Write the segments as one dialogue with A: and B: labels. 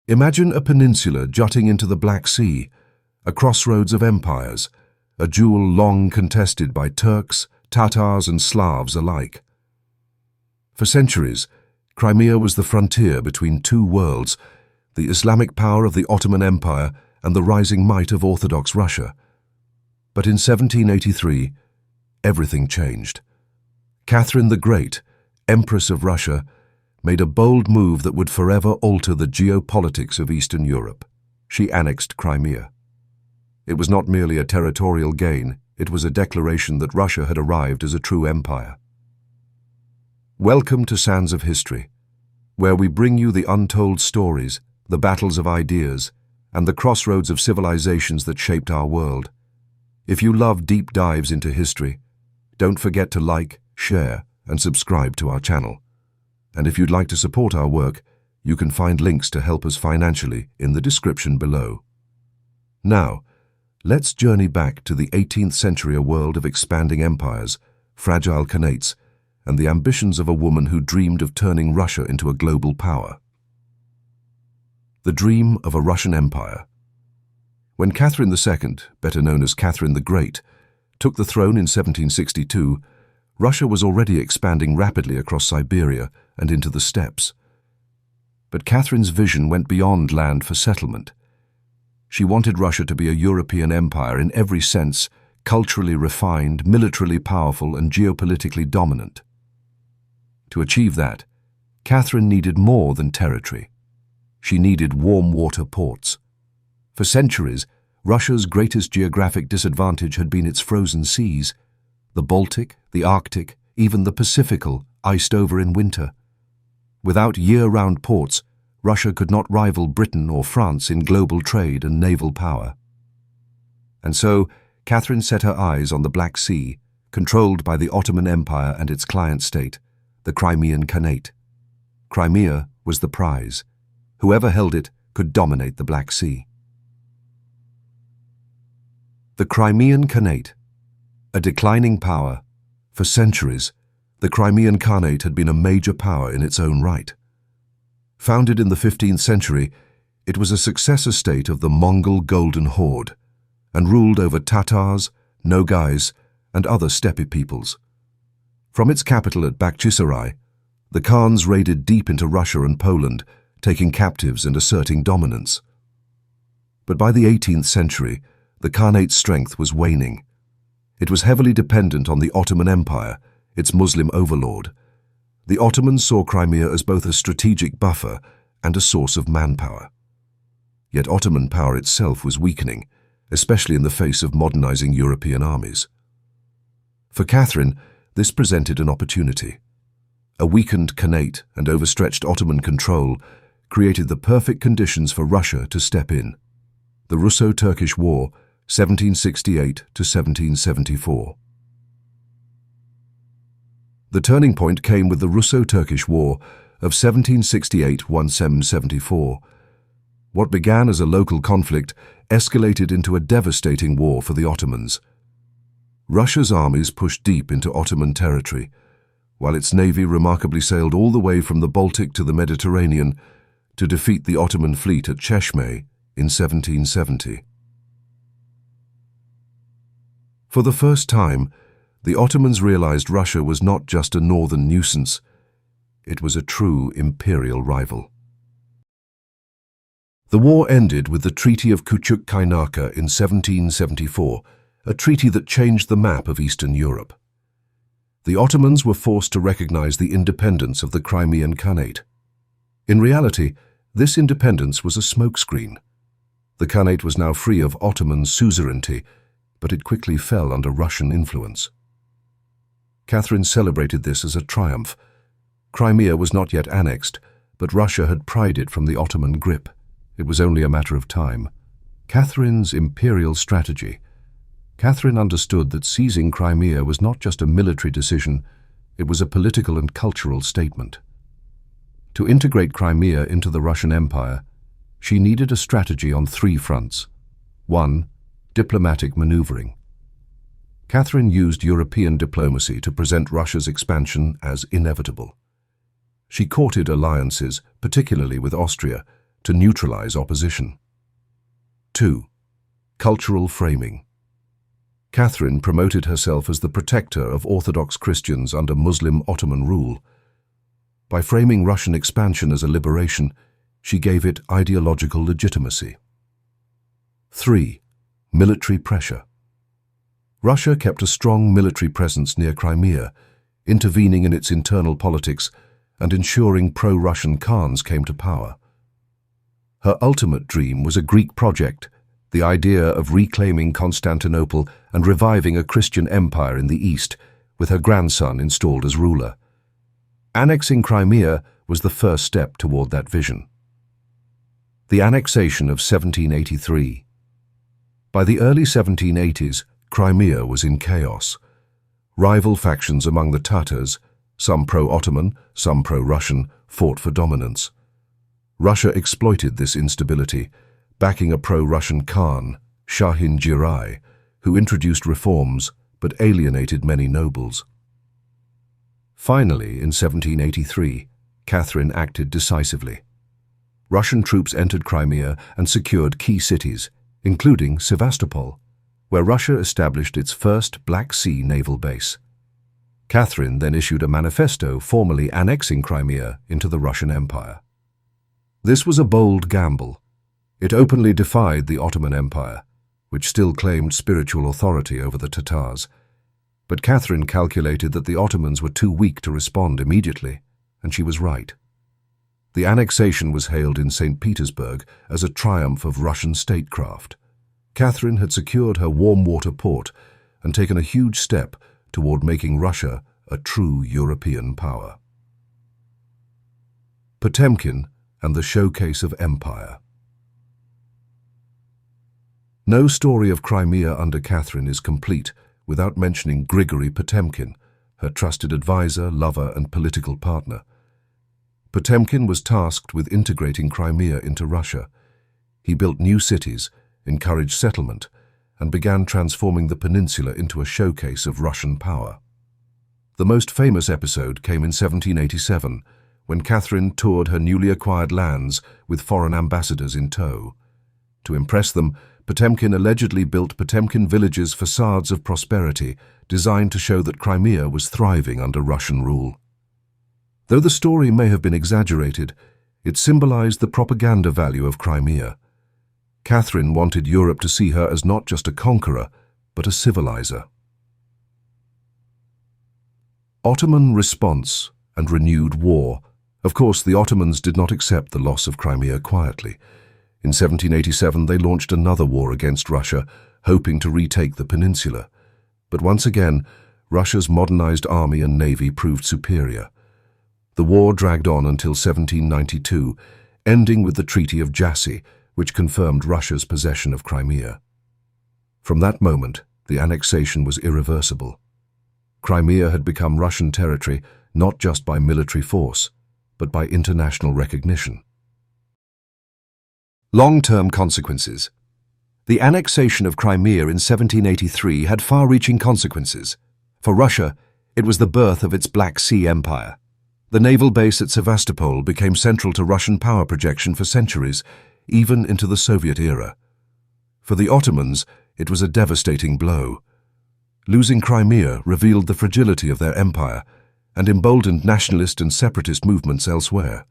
A: Imagine a peninsula jutting into the Black Sea, a crossroads of empires, a duel long contested by Turks, Tatars and Slavs alike. For centuries, Crimea was the frontier between two worlds, the Islamic power of the Ottoman Empire and the rising might of Orthodox Russia. But in 1783, everything changed. Catherine the Great, Empress of Russia, made a bold move that would forever alter the geopolitics of Eastern Europe. She annexed Crimea. It was not merely a territorial gain, it was a declaration that Russia had arrived as a true empire. Welcome to Sands of History, where we bring you the untold stories, the battles of ideas, and the crossroads of civilizations that shaped our world. If you love deep dives into history, don't forget to like, share, and subscribe to our channel. And if you'd like to support our work, you can find links to help us financially in the description below. Now, let's journey back to the 18th century, a world of expanding empires, fragile khanates, and the ambitions of a woman who dreamed of turning Russia into a global power. The dream of a Russian empire. When Catherine II, better known as Catherine the Great, took the throne in 1762, Russia was already expanding rapidly across Siberia and into the steppes. But Catherine's vision went beyond land for settlement. She wanted Russia to be a European empire in every sense, culturally refined, militarily powerful, and geopolitically dominant. To achieve that, Catherine needed more than territory. She needed warm water ports. For centuries, Russia's greatest geographic disadvantage had been its frozen seas. The Baltic, the Arctic, even the Pacifical, iced over in winter. Without year-round ports, Russia could not rival Britain or France in global trade and naval power. And so, Catherine set her eyes on the Black Sea, controlled by the Ottoman Empire and its client state, the Crimean Khanate. Crimea was the prize. Whoever held it could dominate the Black Sea. The Crimean Khanate, a declining power. For centuries, the Crimean Khanate had been a major power in its own right. Founded in the 15th century, it was a successor state of the Mongol Golden Horde and ruled over Tatars, Nogais, and other steppe peoples. From its capital at Bakhchisarai, the Khans raided deep into Russia and Poland, taking captives and asserting dominance. But by the 18th century, the Khanate's strength was waning. It was heavily dependent on the Ottoman Empire, its Muslim overlord. The Ottomans saw Crimea as both a strategic buffer and a source of manpower. Yet Ottoman power itself was weakening, especially in the face of modernizing European armies. For Catherine, this presented an opportunity. A weakened Khanate and overstretched Ottoman control created the perfect conditions for Russia to step in. The Russo-Turkish War, 1768 to 1774. The turning point came with the Russo-Turkish War of 1768–1774. What began as a local conflict escalated into a devastating war for the Ottomans. Russia's armies pushed deep into Ottoman territory, while its navy remarkably sailed all the way from the Baltic to the Mediterranean to defeat the Ottoman fleet at Cheshme in 1770. For the first time, the Ottomans realized Russia was not just a northern nuisance, it was a true imperial rival. The war ended with the Treaty of Küçük Kaynarca in 1774, a treaty that changed the map of Eastern Europe. The Ottomans were forced to recognize the independence of the Crimean Khanate. In reality, this independence was a smokescreen. The Khanate was now free of Ottoman suzerainty, but it quickly fell under Russian influence. Catherine celebrated this as a triumph. Crimea was not yet annexed, but Russia had pried it from the Ottoman grip. It was only a matter of time. Catherine's imperial strategy. Catherine understood that seizing Crimea was not just a military decision, it was a political and cultural statement. To integrate Crimea into the Russian Empire, she needed a strategy on three fronts. 1. Diplomatic maneuvering. Catherine used European diplomacy to present Russia's expansion as inevitable. She courted alliances, particularly with Austria, to neutralize opposition. 2. Cultural framing. Catherine promoted herself as the protector of Orthodox Christians under Muslim Ottoman rule. By framing Russian expansion as a liberation, she gave it ideological legitimacy. 3. Military pressure. Russia kept a strong military presence near Crimea, intervening in its internal politics and ensuring pro-Russian Khans came to power. Her ultimate dream was a Greek project, the idea of reclaiming Constantinople and reviving a Christian empire in the east, with her grandson installed as ruler. Annexing Crimea was the first step toward that vision. The annexation of 1783. By the early 1780s, Crimea was in chaos. Rival factions among the Tatars, some pro-Ottoman, some pro-Russian, fought for dominance. Russia exploited this instability, backing a pro-Russian Khan, Shahin Giray, who introduced reforms but alienated many nobles. Finally, in 1783, Catherine acted decisively. Russian troops entered Crimea and secured key cities, including Sevastopol, where Russia established its first Black Sea naval base. Catherine then issued a manifesto formally annexing Crimea into the Russian Empire. This was a bold gamble. It openly defied the Ottoman Empire, which still claimed spiritual authority over the Tatars. But Catherine calculated that the Ottomans were too weak to respond immediately, and she was right. The annexation was hailed in St. Petersburg as a triumph of Russian statecraft. Catherine had secured her warm water port and taken a huge step toward making Russia a true European power. Potemkin and the showcase of empire. No story of Crimea under Catherine is complete without mentioning Grigory Potemkin, her trusted advisor, lover, and political partner. Potemkin was tasked with integrating Crimea into Russia. He built new cities, encouraged settlement, and began transforming the peninsula into a showcase of Russian power. The most famous episode came in 1787, when Catherine toured her newly acquired lands with foreign ambassadors in tow. To impress them, Potemkin allegedly built Potemkin villages' facades of prosperity, designed to show that Crimea was thriving under Russian rule. Though the story may have been exaggerated, it symbolized the propaganda value of Crimea. Catherine wanted Europe to see her as not just a conqueror, but a civilizer. Ottoman response and renewed war. Of course, the Ottomans did not accept the loss of Crimea quietly. In 1787, they launched another war against Russia, hoping to retake the peninsula. But once again, Russia's modernized army and navy proved superior. The war dragged on until 1792, ending with the Treaty of Jassy, which confirmed Russia's possession of Crimea. From that moment, the annexation was irreversible. Crimea had become Russian territory not just by military force, but by international recognition. Long-term consequences. The annexation of Crimea in 1783 had far-reaching consequences. For Russia, it was the birth of its Black Sea Empire. The naval base at Sevastopol became central to Russian power projection for centuries, even into the Soviet era. For the Ottomans, it was a devastating blow. Losing Crimea revealed the fragility of their empire and emboldened nationalist and separatist movements elsewhere.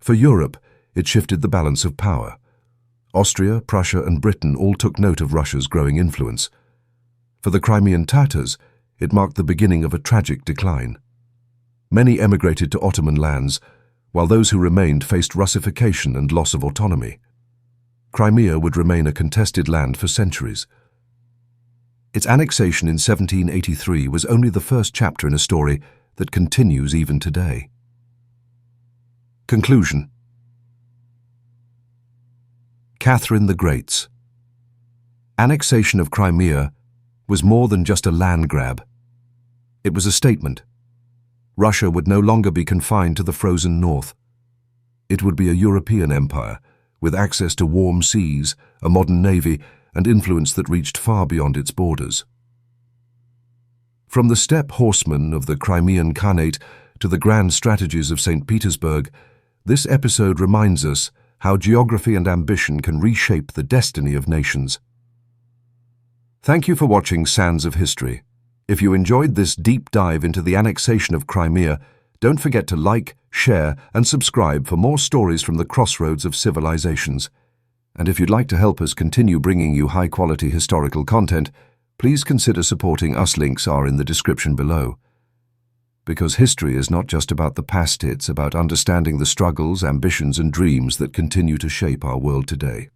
A: For Europe, it shifted the balance of power. Austria, Prussia, and Britain all took note of Russia's growing influence. For the Crimean Tatars, it marked the beginning of a tragic decline. Many emigrated to Ottoman lands, while those who remained faced Russification and loss of autonomy. Crimea would remain a contested land for centuries. Its annexation in 1783 was only the first chapter in a story that continues even today. Conclusion. Catherine the Great's annexation of Crimea was more than just a land grab. It was a statement. Russia would no longer be confined to the frozen north. It would be a European empire, with access to warm seas, a modern navy, and influence that reached far beyond its borders. From the steppe horsemen of the Crimean Khanate to the grand strategies of St. Petersburg, this episode reminds us how geography and ambition can reshape the destiny of nations. Thank you for watching Sands of History. If you enjoyed this deep dive into the annexation of Crimea, don't forget to like, share, and subscribe for more stories from the crossroads of civilizations. And if you'd like to help us continue bringing you high-quality historical content, please consider supporting us. Links are in the description below. Because history is not just about the past, it's about understanding the struggles, ambitions, and dreams that continue to shape our world today.